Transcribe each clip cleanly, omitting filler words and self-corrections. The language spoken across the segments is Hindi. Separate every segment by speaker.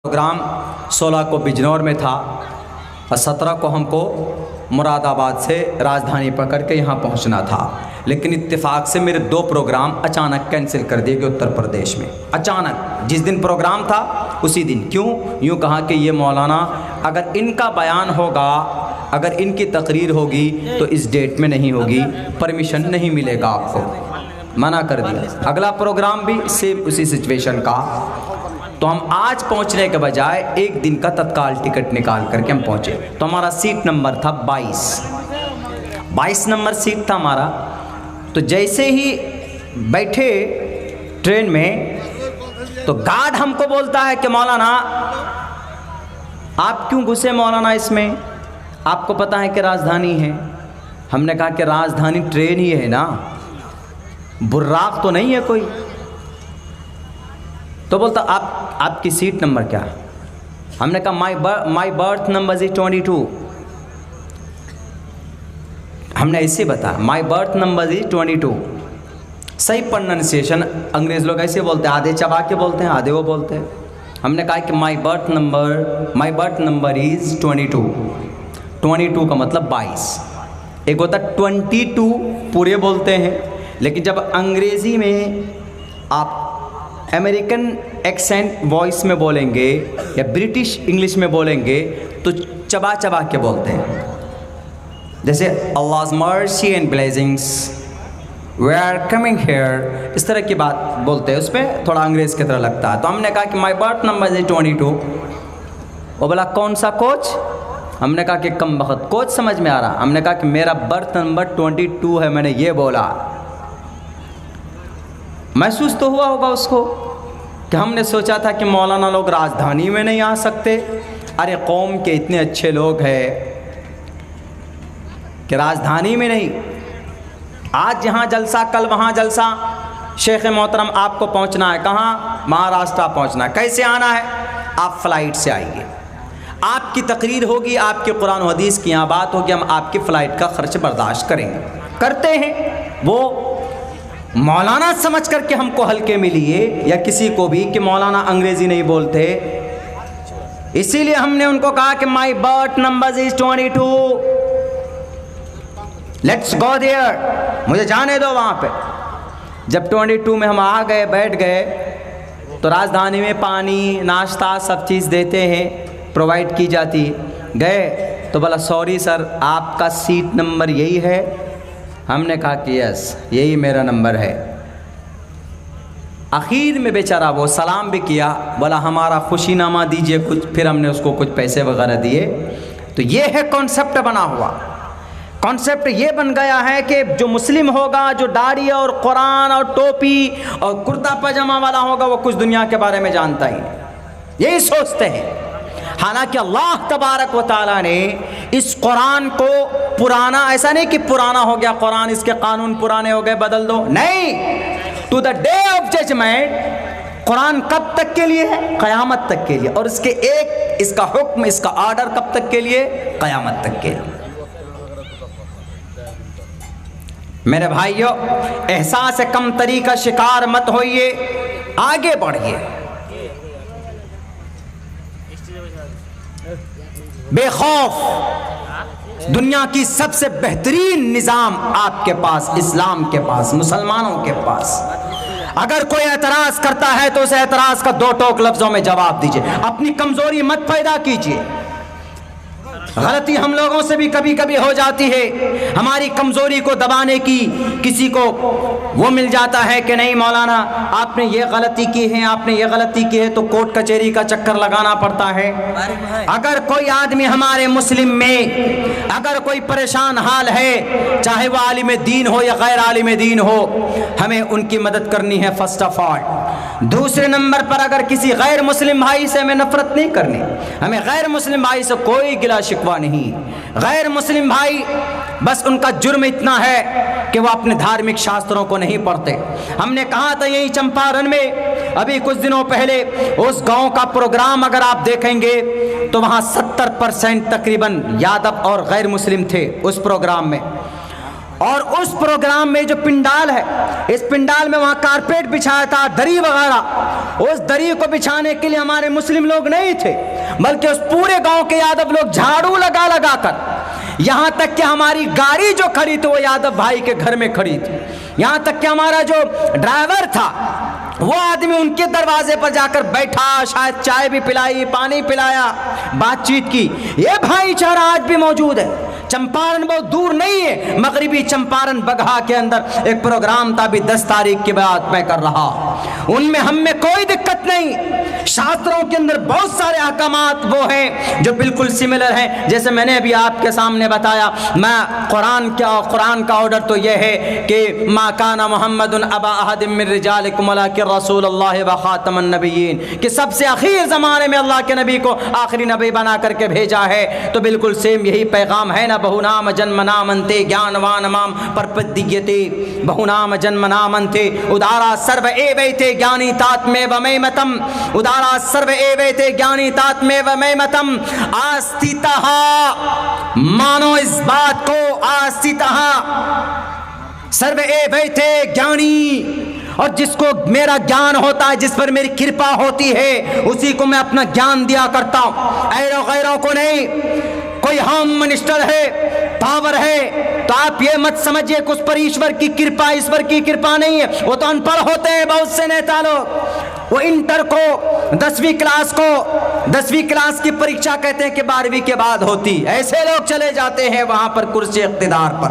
Speaker 1: प्रोग्राम 16 को बिजनौर में था और 17 को हमको मुरादाबाद से राजधानी पकड़ के यहाँ पहुँचना था, लेकिन इत्तेफाक से मेरे 2 प्रोग्राम अचानक कैंसिल कर दिए गए उत्तर प्रदेश में। अचानक जिस दिन प्रोग्राम था उसी दिन। क्यों? यूँ कहा कि ये मौलाना अगर इनका बयान होगा, अगर इनकी तकरीर होगी तो इस डेट में नहीं होगी, परमिशन नहीं मिलेगा आपको। मना कर दिया। अगला प्रोग्राम भी सेम उसी सिचुएशन का। तो हम आज पहुंचने के बजाय एक दिन का तत्काल टिकट निकाल करके हम पहुंचे। तो हमारा सीट नंबर था 22 नंबर सीट था हमारा। तो जैसे ही बैठे ट्रेन में तो गार्ड हमको बोलता है कि मौलाना आप क्यों घुसे मौलाना इसमें, आपको पता है कि राजधानी है। हमने कहा कि राजधानी ट्रेन ही है ना, बुर्राक तो नहीं है कोई। तो बोलता आपकी सीट नंबर क्या है? हमने कहा माई बर्थ नंबर इज 22। हमने ऐसे बताया माई बर्थ नंबर इज 22। सही प्रोनाउंसिएशन अंग्रेज लोग ऐसे बोलते हैं, आधे चबा के बोलते हैं, आधे वो बोलते हैं। हमने कहा कि माई बर्थ नंबर इज 22 का मतलब 22। एक होता 22 पूरे बोलते हैं, लेकिन जब अंग्रेज़ी में आप अमेरिकन एक्सेंट वॉइस में बोलेंगे या ब्रिटिश इंग्लिश में बोलेंगे तो चबा चबा के बोलते हैं। जैसे अल्लाह's mercy and blessings we are coming here, इस तरह की बात बोलते हैं, उसमें थोड़ा अंग्रेज़ की तरह लगता है। तो हमने कहा कि माई बर्थ नंबर इज 22। वो बोला कौन सा कोच? हमने कहा कि कम वक्त कोच समझ में आ रहा। हमने कहा कि मेरा बर्थ नंबर 22 है, मैंने ये बोला। महसूस तो हुआ होगा उसको कि हमने सोचा था कि मौलाना लोग राजधानी में नहीं आ सकते। अरे कौम के इतने अच्छे लोग हैं कि राजधानी में नहीं, आज यहाँ जलसा कल वहाँ जलसा। शेख मोहतरम आपको पहुँचना है कहाँ? महाराष्ट्र पहुँचना है। कैसे आना है? आप फ़्लाइट से आइए, आपकी तकरीर होगी, आपके कुरान हदीस की यहाँ बात होगी, हम आपकी फ़्लाइट का ख़र्च बर्दाश्त करेंगे। करते हैं वो मौलाना समझ करके हमको हल्के में लिए, या किसी को भी कि मौलाना अंग्रेज़ी नहीं बोलते। इसीलिए हमने उनको कहा कि my birth number is 22, let's go there, मुझे जाने दो वहाँ पे। जब 22 में हम आ गए, बैठ गए, तो राजधानी में पानी नाश्ता सब चीज़ देते हैं, प्रोवाइड की जाती। गए तो बोला सॉरी सर आपका सीट नंबर यही है। हमने कहा कि यस यही मेरा नंबर है। आखिर में बेचारा वो सलाम भी किया, बोला हमारा खुशीनामा दीजिए कुछ, फिर हमने उसको कुछ पैसे वगैरह दिए। तो ये है कॉन्सेप्ट बना हुआ। कॉन्सेप्ट ये बन गया है कि जो मुस्लिम होगा, जो दाढ़ी और कुरान और टोपी और कुर्ता पजामा वाला होगा, वो कुछ दुनिया के बारे में जानता ही नहीं, यही सोचते हैं। हालांकि अल्लाह तबारक व तआला ने इस कुरान को पुराना, ऐसा नहीं कि पुराना हो गया कुरान, इसके कानून पुराने हो गए बदल दो, नहीं। To the day of judgement Quran कब तक के लिए है? क़यामत तक के लिए। और इसका हुक्म, इसका आर्डर कब तक के लिए? क़यामत तक के लिए। मेरे भाइयों, एहसास कम तरी का शिकार मत होइए, आगे बढ़िए। बेखौफ दुनिया की सबसे बेहतरीन निज़ाम आपके पास, इस्लाम के पास, मुसलमानों के पास। अगर कोई एतराज़ करता है तो उस एतराज़ का 2 टोक लफ्ज़ों में जवाब दीजिए। अपनी कमज़ोरी मत पैदा कीजिए। गलती हम लोगों से भी कभी कभी हो जाती है, हमारी कमज़ोरी को दबाने की किसी को वो मिल जाता है कि नहीं मौलाना आपने ये गलती की है, आपने ये गलती की है, तो कोर्ट कचहरी का चक्कर लगाना पड़ता है। अगर कोई आदमी हमारे मुस्लिम में अगर कोई परेशान हाल है, चाहे वो आलिम दीन हो या गैर आलिम दीन हो, हमें उनकी मदद करनी है फर्स्ट ऑफ ऑल। दूसरे नंबर पर अगर किसी गैर मुस्लिम भाई से हमें नफरत नहीं करनी, हमें गैर मुस्लिम भाई से कोई गिला शिकवा नहीं। गैर मुस्लिम भाई बस उनका जुर्म इतना है कि वो अपने धार्मिक शास्त्रों को नहीं पढ़ते। हमने कहा था यही चंपारण में अभी कुछ दिनों पहले, उस गांव का प्रोग्राम अगर आप देखेंगे तो वहां 70% तकरीबन यादव और गैर मुस्लिम थे उस प्रोग्राम में। और उस प्रोग्राम में जो पिंडाल है, इस पिंडाल में वहाँ कारपेट बिछाया था, दरी वगैरह, उस दरी को बिछाने के लिए हमारे मुस्लिम लोग नहीं थे, बल्कि उस पूरे गांव के यादव लोग झाड़ू लगा लगा कर, यहाँ तक कि हमारी गाड़ी जो खड़ी थी वो यादव भाई के घर में खड़ी थी, यहाँ तक कि हमारा जो ड्राइवर था वो आदमी उनके दरवाजे पर जाकर बैठा, शायद चाय भी पिलाई, पानी पिलाया, बातचीत की। ये भाईचारा आज भी मौजूद है। चंपारण बहुत दूर नहीं है, मगरिबी चंपारण बगहा के अंदर एक प्रोग्राम था, अभी 10 तारीख के बाद मैं कर रहा, उनमें हम में कोई दिक्कत नहीं। शास्त्रों के अंदर बहुत सारे अहकामात वो हैं जो बिल्कुल सिमिलर हैं, जैसे मैंने अभी आपके सामने बताया। मैं कुरान का ऑर्डर तो यह है कि मा काना मुहम्मदुन अबा अहदिम मिन रिजालिकुम वलाकिन रसूलुल्लाह व खातमुन नबिय्यीन, कि सबसे आखिर ज़माने में अल्लाह के नबी को आखिरी नबी बना करके भेजा है। तो बिल्कुल सेम यही पैगाम है ना, बहुनाम जन्मनामन्ते ज्ञानवान माम परपद्यते, बहुनाम जन्मनामन्ते उदारा सर्व एवैते ज्ञानी तात्मेव मयमतम, उदारा सर्व एवैते ज्ञानी तात्मेव मयमतम। आस्थितः, मानो इस बात को, आस्थितः सर्व एवैते ज्ञानी, और जिसको मेरा ज्ञान होता है, जिस पर मेरी कृपा होती है, उसी को मैं अपना ज्ञान दिया करता हूं, ऐरों गैरों को नहीं। कोई होम मिनिस्टर है, पावर है, तो आप ये मत समझिए कि उस पर ईश्वर की कृपा, ईश्वर की कृपा नहीं है। वो तो अनपढ़ होते हैं बहुत से नेता लोग, वो इंटर को, 10वीं क्लास की परीक्षा कहते हैं कि 12वीं के बाद होती, ऐसे लोग चले जाते हैं वहां पर कुर्सी इख्तिदार पर।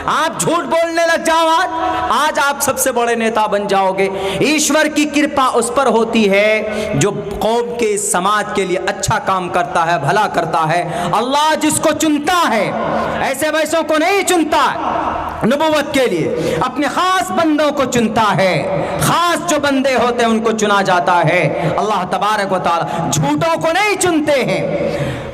Speaker 1: आप झूठ बोलने लग जाओ, आज आप सबसे बड़े नेता बन जाओगे। ईश्वर की कृपा उस पर होती है जो कौम के, समाज के लिए अच्छा काम करता है, भला करता है। अल्लाह जिसको चुनता है, ऐसे वैसों को नहीं चुनता, नबुवत के लिए अपने खास बंदों को चुनता है। खास जो बंदे होते हैं उनको चुना जाता है। अल्लाह तबारक व तआला झूठों को नहीं चुनते हैं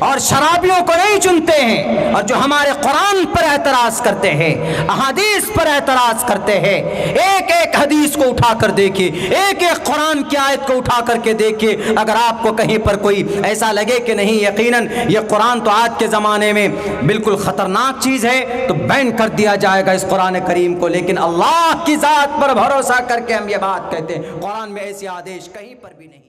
Speaker 1: और शराबियों को नहीं चुनते हैं, और जो हमारे कुरान पर एतराज करते हैं, अहादीस पर एतराज करते हैं, एक एक हदीस को उठा कर देखिए, एक एक कुरान की आयत को उठा करके देखिए। अगर आपको कहीं पर कोई ऐसा लगे कि नहीं यकीनन ये कुरान तो आज के ज़माने में बिल्कुल ख़तरनाक चीज़ है, तो बैन कर दिया जाएगा इस कुरान करीम को। लेकिन अल्लाह की ज़ात पर भरोसा करके हम ये बात कहते हैं, कुरान में ऐसे आदेश कहीं पर भी नहीं।